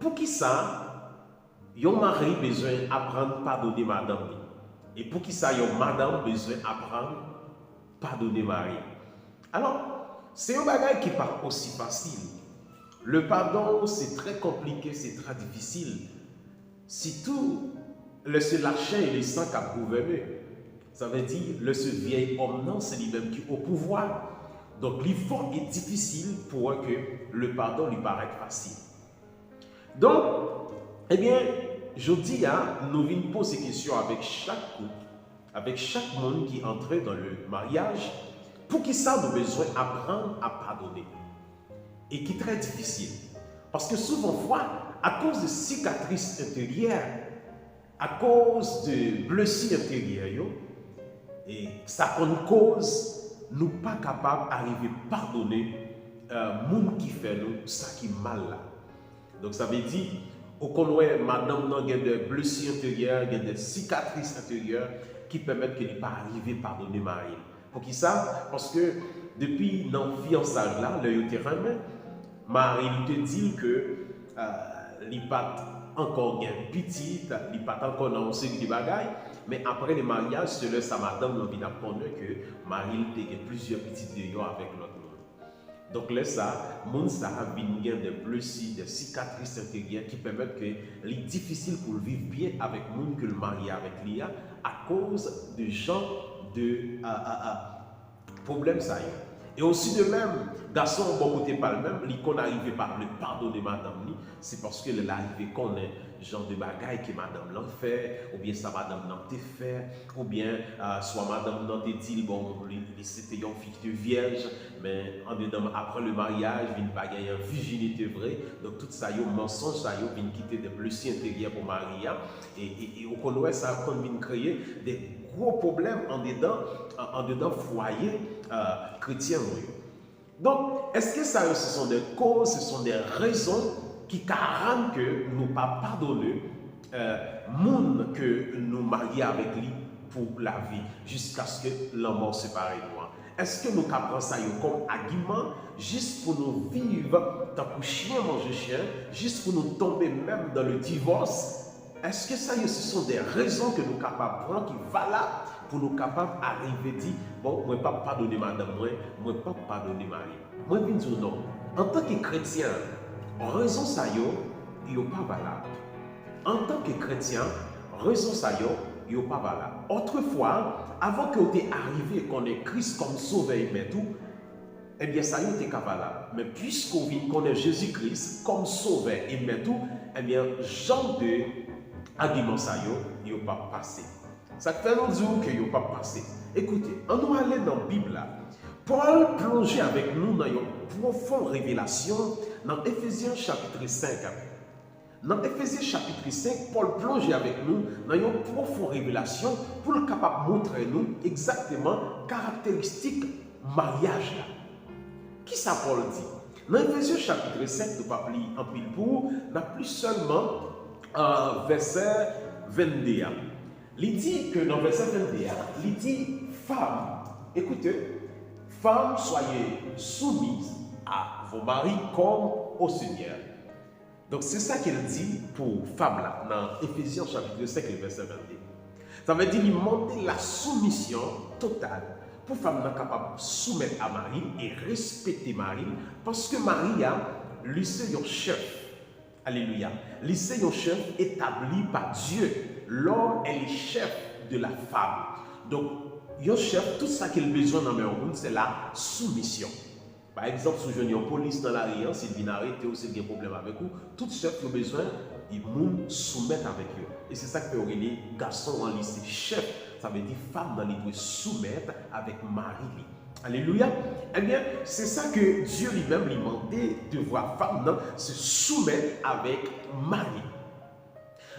pour qui ça, yon mari besoin d'apprendre à pardonner madame. Et pour qui ça, yon madame besoin d'apprendre à pardonner mari. Alors, c'est un bagage qui n'est pas aussi facile. Le pardon, c'est très compliqué, c'est très difficile. Si tout le seul lâcher et le sang qui a gouverné, ça veut dire le seul vieil homme, non, c'est lui-même qui est au pouvoir. Donc, l'effort est difficile pour que le pardon lui paraisse facile. Donc, eh bien, je dis, nous venons poser ces questions avec chaque couple, avec chaque monde qui entre dans le mariage, pour qui ça nous besoin d'apprendre à pardonner. Et qui est très difficile. Parce que souvent, à cause de cicatrices intérieures, à cause de blessures intérieures, et ça nous cause, nous pas capables d'arriver à pardonner monde qui fait nous ça qui est mal là. Donc ça veut dire, au connaît madame non, il y a des blessures intérieures, il y a des cicatrices intérieures qui permettent que ne pas arriver à pardonner Marie. Pour qui ça? Parce que depuis notre fiançage là, le terrain, Marie te dit que il pas encore une petite, il pas encore dans une bagaille, mais après le mariage, c'est là sa madame nous vient apprendre que Marie a plusieurs petites de avec l'autre monde. Donc là ça, monde ça a des blessures, des cicatrices intérieures qui permettent que c'est difficile pour vivre bien avec monde que le marié avec lui à cause de gens de problèmes ça y est. Et aussi de même, garçon, bon côté pas le même, qu'on n'arrive pas à le pardonner madame, c'est parce que l'arrivée qu'on est, genre de bagaille que madame l'a fait, ou bien ça madame l'a fait, ou bien soit madame l'a dit, bon, c'était une fille vierge, mais en dedans, après le mariage, il n'y a pas une virginité vraie, donc tout ça, il y a un mensonge, ça, il y a quitter des blessures intérieures pour Maria, et au Conoué, ça a créé des gros problèmes en dedans foyer chrétien. Donc, est-ce que ça, ce sont des causes, ce sont des raisons qui rendent que nous ne pas pardonner monde que nous marions avec lui pour la vie, jusqu'à ce que la mort sépare nous? Est-ce que nous capons ça comme argument juste pour nous vivre tant que chien mange chien, juste pour nous tomber même dans le divorce? Est-ce que ça, ce sont des raisons que nous sommes capables de prendre qui valables pour nous capables d'arriver à dire, bon, moi ne pas pardonner madame, moi ne pas pardonner Marie. Moi, je dis non. En tant que chrétien, raison ça, il n'est pas valable. En tant que chrétien, raison ça, il n'est pas valable. Autrefois, avant que tu arrivé qu'on ait Christ comme sauveur et tout, eh bien, ça y est valable. Mais puisqu'on connaît Jésus-Christ comme sauveur et tout, eh bien, genre de argument ça y n'est pas passé. Ça fait nous dire qu'il n'y a pas passé. Écoutez, on doit aller dans la Bible là. Paul plonge avec nous dans une profonde révélation dans Éphésiens chapitre 5. Dans Éphésiens chapitre 5, Paul plonge avec nous dans une profonde révélation pour le capable de montrer nous exactement caractéristiques mariage là. Qui ça Paul dit? Dans Éphésiens chapitre 5, nous ne pas lire en pile pour, n'a plus seulement verset 22. Il dit que dans verset 21, il dit femmes, écoutez, femmes, soyez soumises à vos maris comme au Seigneur. Donc c'est ça qu'il dit pour femmes là, dans Éphésiens chapitre 5, verset 22. Ça veut dire qu'il montre la soumission totale pour femmes capables de soumettre à Marie et respecter Marie, parce que Marie a lui c'est un chef. Alléluia. Lui c'est un chef établi par Dieu. L'homme est le chef de la femme. Donc, un chef, tout ça qu'il a besoin dans le monde, c'est la soumission. Par exemple, si vous avez une police dans la rue, s'il vient arrêter ou s'il y a un problème avec vous, tout chef a besoin, il faut soumettre avec eux. Et c'est ça que les garçons en lycée, chef, ça veut dire femme dans les doit soumettre avec Marie. Alléluia. Eh bien, c'est ça que Dieu lui-même lui demandait de voir femme se soumettre avec Marie.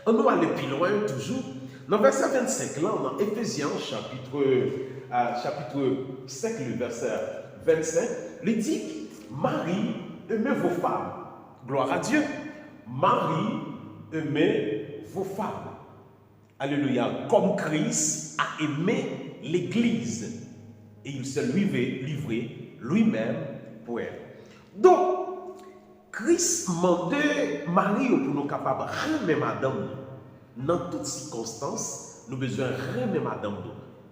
On doit aller plus loin toujours. Dans verset 25, là, dans Éphésiens chapitre 5, le verset 25, il dit Marie, aimez vos femmes. Gloire à Dieu. Marie, aimez vos femmes. Alléluia. Comme Christ a aimé l'Église. Et il s'est livré lui-même pour elle. Donc, Christ mandait Marie pour nous capables de remettre madame dans toutes circonstances, nous besoin de remettre madame nous.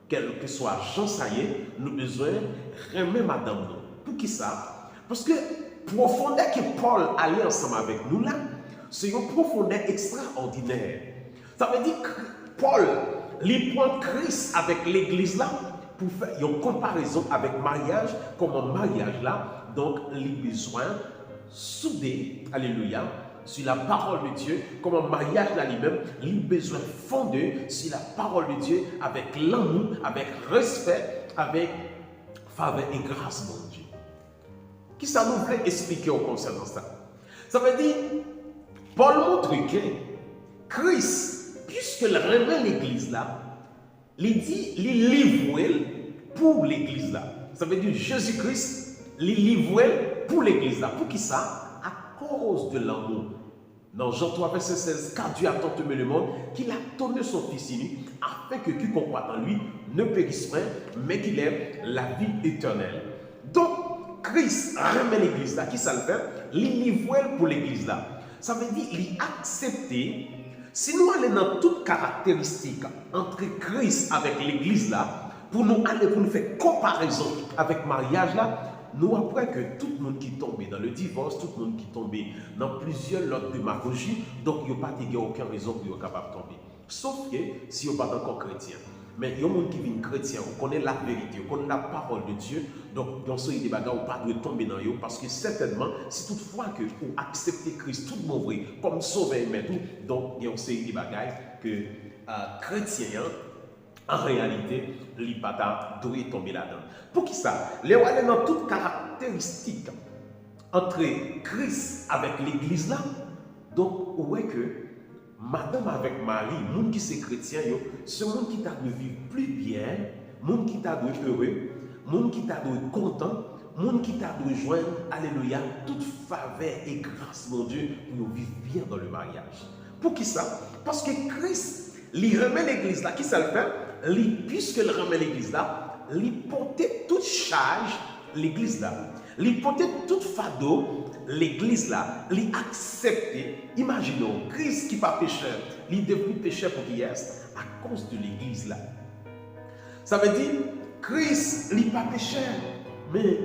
Quel que soit Jean Saillé, nous besoin de remettre madame nous. Pour qui ça? Parce que profondeur que Paul allait ensemble avec nous là, c'est une profondeur extraordinaire. Ça veut dire que Paul, il prend Christ avec l'église là pour faire une comparaison avec mariage, comme un mariage là, donc il a besoin soudé, alléluia, sur la parole de Dieu, comme un mariage là lui-même, il a besoin fondé sur la parole de Dieu avec l'amour, avec respect, avec faveur et grâce, mon Dieu. Qui ça nous voulait expliquer au concernant ça? Ça veut dire, Paul montre que Christ, puisqu'il remet l'église là, il dit, il livre pour l'église là. Ça veut dire, Jésus-Christ, il livre pour l'église là. Pour qui ça? À cause de l'amour. Dans Jean 3, verset 16, car Dieu a tant aimé le monde qu'il a donné son Fils unique, afin que quiconque croit en lui ne périsse point, mais qu'il ait la vie éternelle. Donc, Christ remet l'église là. Qui ça le fait? Il livre pour l'église là. Ça veut dire, il accepter. Si nous allons dans toutes caractéristiques entre Christ avec l'église là, pour nous aller, pour nous faire comparaison avec mariage là, nous apprenons que tout le monde qui tombe dans le divorce, tout le monde qui tombe dans plusieurs lots de démagogie, donc il n'y a pas aucune raison pour être capable de tomber. Sauf que si vous n'êtes pas encore chrétien. Mais il y a des gens qui viennent chrétiens, on connaît la vérité, on connaît la parole de Dieu, donc dans ce des bagages, on ne peut pas tomber dans eux, parce que certainement, si toutefois que vous acceptez Christ, tout le monde vrai, comme sauveur et maître, donc il y a aussi des bagages que chrétiens, en réalité, les batailles doivent tomber là-dedans. Pour qui ça? Les rois dans toutes caractéristiques entre Christ avec l'église là, donc on voit que madame avec Marie, monde qui c'est chrétien, ce monde qui t'a de vivre plus bien, monde qui t'a de heureux, monde qui t'a de content, monde qui t'a de joindre, alléluia, toute faveur et grâce, mon Dieu, pour nous vivre bien dans le mariage. Pour qui ça? Parce que Christ, il remet l'église là, qui ça le fait? Puisqu'il remet l'église là, il portait toute charge, l'église là. Il portait toute fardeau, l'église là. Il acceptait. Imaginons, Christ qui n'est pas pécheur, il est devenu pécheur pour qui est à cause de l'église là. Ça veut dire, Christ n'est pas pécheur, mais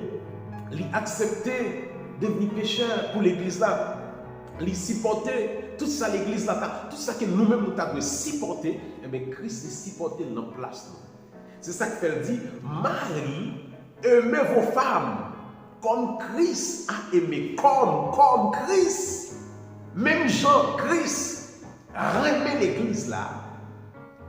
il acceptait de devenir pécheur pour l'église là. Il supportait tout ça, l'église là, tout ça que nous-mêmes nous avons supporté, et bien Christ a supporté dans la place. C'est ça que fait dire, Marie, aimez vos femmes comme Christ a aimé, comme Christ. Même Jean, Christ, remet l'église là.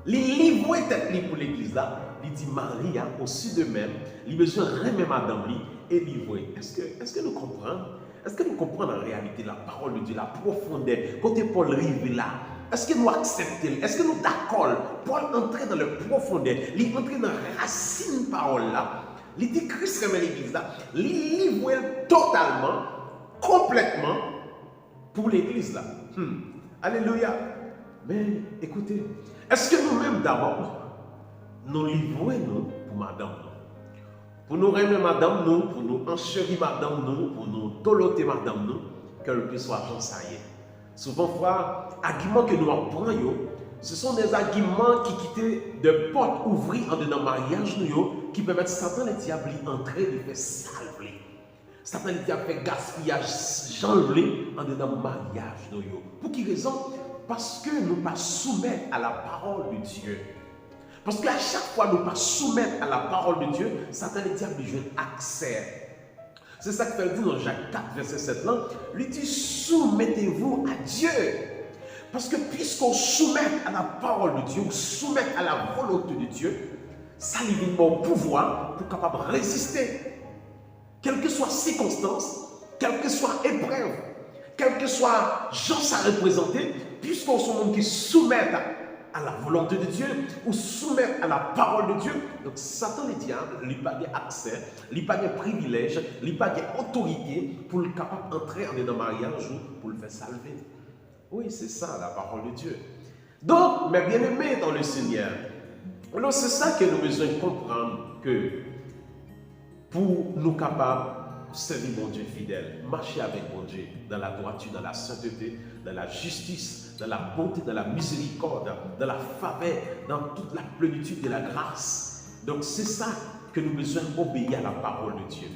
Il livre tête pour l'église là. Il dit, Marie, aussi de même, il a besoin de remettre madame et livrer. Est-ce que nous comprenons? Est-ce que nous comprenons en réalité la parole de Dieu, la profondeur, quand Paul arrive là? Est-ce que nous acceptons? Est-ce que nous d'accord? Paul entrait dans le profondeur, il entrait dans la racine parole là. Il dit Christ remet l'église là. Il livre totalement, complètement pour l'église là. Alléluia. Mais écoutez, est-ce que nous-mêmes d'abord, nous livrons pour madame nous? Pour nous remettre madame nous, pour nous enchérir madame nous, pour nous toloter madame nous, qu'elle puisse soit Jean Saillé. Souvent, frère, les arguments que nous apprenons, ce sont des arguments qui quittent de portes ouvertes en dedans mariage nous, qui permettent Satan le diable d'entrer, de faire salver. Satan le diable fait gaspillage, j'enlève en dedans mariage nous. Pour quelle raison? Parce que nous ne pas soumettre à la parole de Dieu. Parce qu'à chaque fois nous ne pas soumettre à la parole de Dieu, Satan le diable joue accès. C'est ça que fait dire dans Jacques 4, verset 7 là. Lui dit, soumettez-vous à Dieu. Parce que puisqu'on soumet à la parole de Dieu, on soumet à la volonté de Dieu, ça lui donne bon pouvoir pour capable de résister. Quelles que soient les circonstances, quelle que soit l'épreuve, quel que soit gens à représenter, puisqu'on sont monde qui soumettent à la volonté de Dieu ou soumettre à la parole de Dieu. Donc Satan le diable, il n'a pas accès, il n'a pas de privilège, il n'a pas d'autorité pour le capable d'entrer en un mariage ou pour le faire salver. Oui, c'est ça la parole de Dieu. Donc, mes bien-aimés dans le Seigneur, c'est ça que nous besoin de comprendre, que pour nous capables servir mon Dieu fidèle, marcher avec mon Dieu dans la droiture, dans la sainteté, dans la justice, dans la bonté, dans la miséricorde, dans la faveur, dans toute la plénitude de la grâce. Donc c'est ça que nous besoin d'obéir à la parole de Dieu.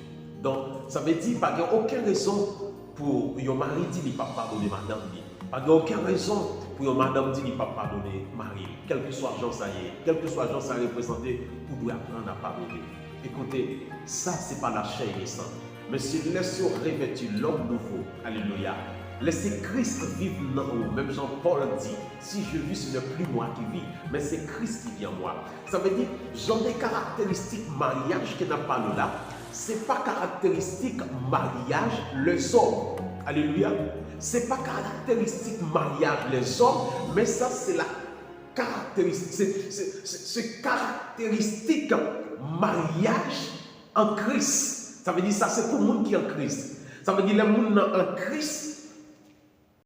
Donc ça veut dire qu'il n'y a aucune raison pour un mari dit qu'il ne pas pardonner madame. Il n'y a aucune raison pour un madame dit qu'il ne pas pardonner mari. Quel que soit Jean ça y est, quel que soit Jean ça représenté, vous devez apprendre à pardonner. Écoutez, ça c'est pas la chair et le sang. Mais c'est laisser revêtir l'homme nouveau. Alléluia. Laissez Christ vivre dans vous. Même Jean-Paul dit, si je vis, ce n'est plus moi qui vis, mais c'est Christ qui vit en moi. Ça veut dire, j'en ai caractéristiques mariage qui n'a pas là. Ce n'est pas caractéristique mariage les hommes. Alléluia. Ce n'est pas caractéristique mariage les hommes, mais ça c'est la caractéristique. C'est caractéristique mariage en Christ. Ça veut dire ça c'est pour le monde qui est en Christ. Ça veut dire le monde en Christ.